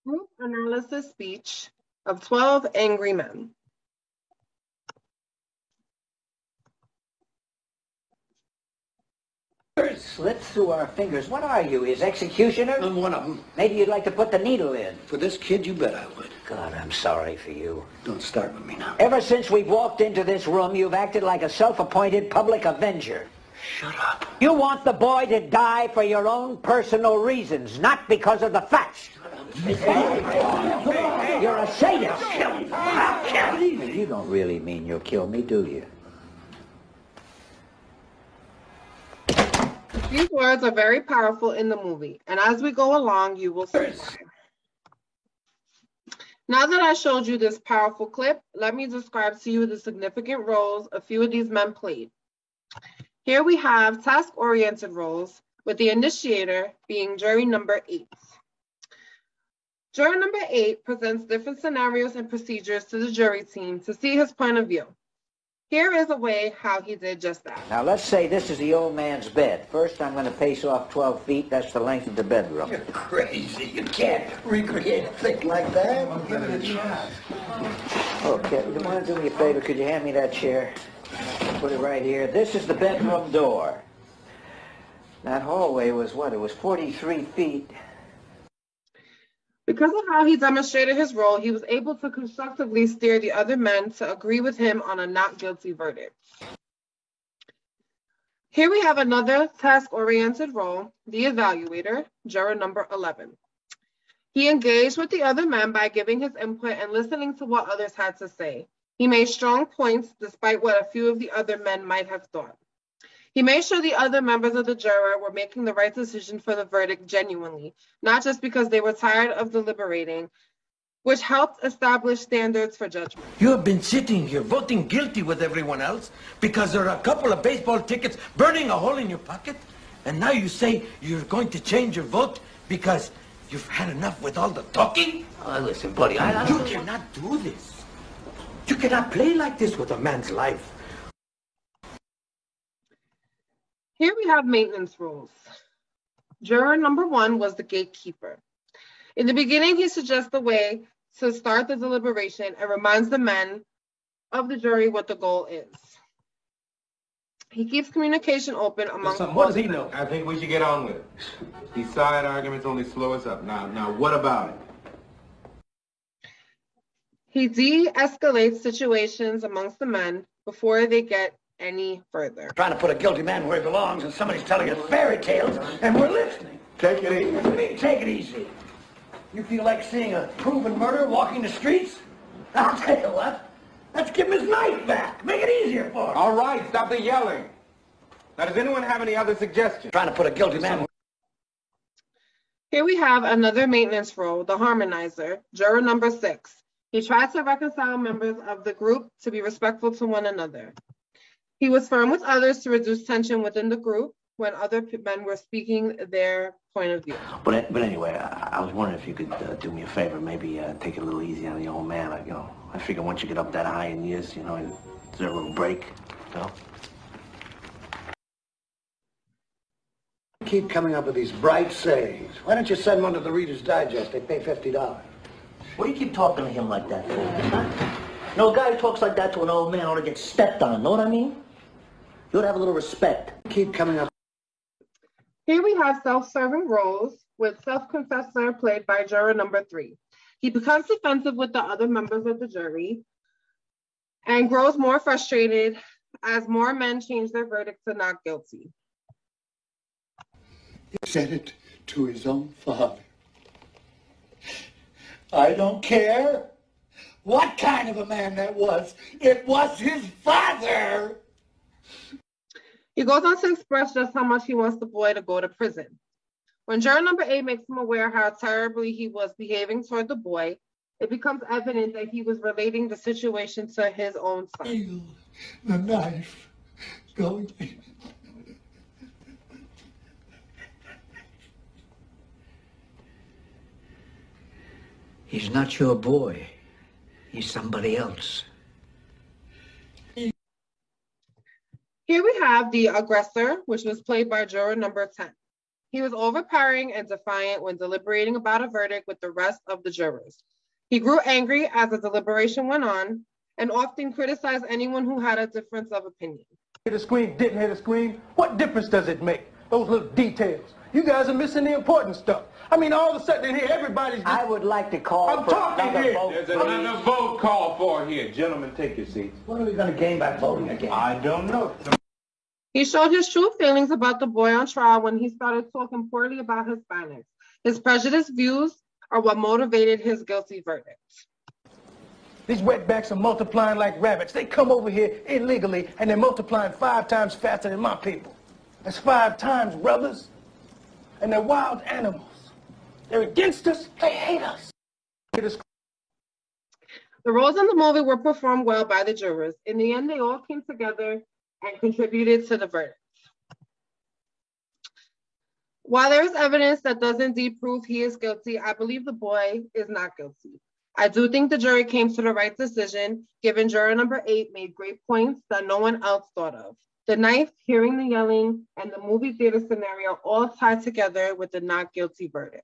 Group analysis speech of 12 angry men. Slipped through our fingers. What are you, his executioner? I'm one of them. Maybe you'd like to put the needle in. For this kid, you bet I would. God, I'm sorry for you. Don't start with me now. Ever since we've walked into this room, you've acted like a self-appointed public avenger. Shut up. You want the boy to die for your own personal reasons, not because of the facts. You're a sadist. I'll kill you. You don't really mean you'll kill me, do you? These words are very powerful in the movie, and as we go along, you will see why. Now that I showed you this powerful clip, let me describe to you the significant roles a few of these men played. Here we have task-oriented roles, with the initiator being jury number 8. Juror number 8 presents different scenarios and procedures to the jury team to see his point of view. Here is a way how he did just that. Now, let's say this is the old man's bed. First, I'm going to pace off 12 feet. That's the length of the bedroom. You're crazy. You can't recreate a thing like that. I'll give it a chance. Okay, you want to do me a favor? Could you hand me that chair? Put it right here. This is the bedroom door. That hallway was what? It was 43 feet. Because of how he demonstrated his role, he was able to constructively steer the other men to agree with him on a not guilty verdict. Here we have another task-oriented role, the evaluator, juror number 11. He engaged with the other men by giving his input and listening to what others had to say. He made strong points despite what a few of the other men might have thought. He made sure the other members of the juror were making the right decision for the verdict genuinely, not just because they were tired of deliberating, which helped establish standards for judgment. You have been sitting here voting guilty with everyone else because there are a couple of baseball tickets burning a hole in your pocket, and now you say you're going to change your vote because you've had enough with all the talking? Listen, buddy, You cannot do this. You cannot play like this with a man's life. Here we have maintenance rules. Juror number 1 was the gatekeeper. In the beginning, he suggests the way to start the deliberation and reminds the men of the jury what the goal is. He keeps communication open among What does he know? I think we should get on with it. These side arguments only slow us up. Now, what about it? He de-escalates situations amongst the men before they get any further. Trying to put a guilty man where he belongs, and somebody's telling us fairy tales, and we're listening. Take it easy. What do you mean, take it easy? You feel like seeing a proven murderer walking the streets? I'll tell you what. Let's give him his knife back. Make it easier for him. All right, stop the yelling. Now, does anyone have any other suggestions? Trying to put a guilty man... Here we have another maintenance role, the harmonizer, juror number 6. He tries to reconcile members of the group to be respectful to one another. He was firm with others to reduce tension within the group when other men were speaking their point of view. But anyway, I was wondering if you could do me a favor, maybe take it a little easy on the old man. I figure once you get up that high in years, is there a little break, Keep coming up with these bright sayings. Why don't you send one to the Reader's Digest? They pay $50. What do you keep talking to him like that for? A guy who talks like that to an old man ought to get stepped on, know what I mean? You ought to have a little respect. Keep coming up. Here we have self-serving roles with self-confessor played by juror number 3. He becomes defensive with the other members of the jury and grows more frustrated as more men change their verdict to not guilty. He said it to his own father. I don't care what kind of a man that was. It was his father. He goes on to express just how much he wants the boy to go to prison. When juror number 8 makes him aware how terribly he was behaving toward the boy, it becomes evident that he was relating the situation to his own son. Feel the knife going in. He's not your boy. He's somebody else. Here we have the aggressor, which was played by juror number 10. He was overpowering and defiant when deliberating about a verdict with the rest of the jurors. He grew angry as the deliberation went on and often criticized anyone who had a difference of opinion. Hit a scream, didn't hit a scream. What difference does it make? Those little details. You guys are missing the important stuff. I mean, all of a sudden in here, everybody's... I would like to call for another vote. There's another vote called for here. Gentlemen, take your seats. What are we going to gain by voting again? I don't know. He showed his true feelings about the boy on trial when he started talking poorly about Hispanics. His prejudiced views are what motivated his guilty verdict. These wetbacks are multiplying like rabbits. They come over here illegally, and they're multiplying 5 times faster than my people. That's 5 times, brothers. And they're wild animals. They're against us. They hate us. The roles in the movie were performed well by the jurors. In the end, they all came together and contributed to the verdict. While there is evidence that does indeed prove he is guilty, I believe the boy is not guilty. I do think the jury came to the right decision, given juror number 8 made great points that no one else thought of. The knife, hearing the yelling, and the movie theater scenario all tied together with the not guilty verdict.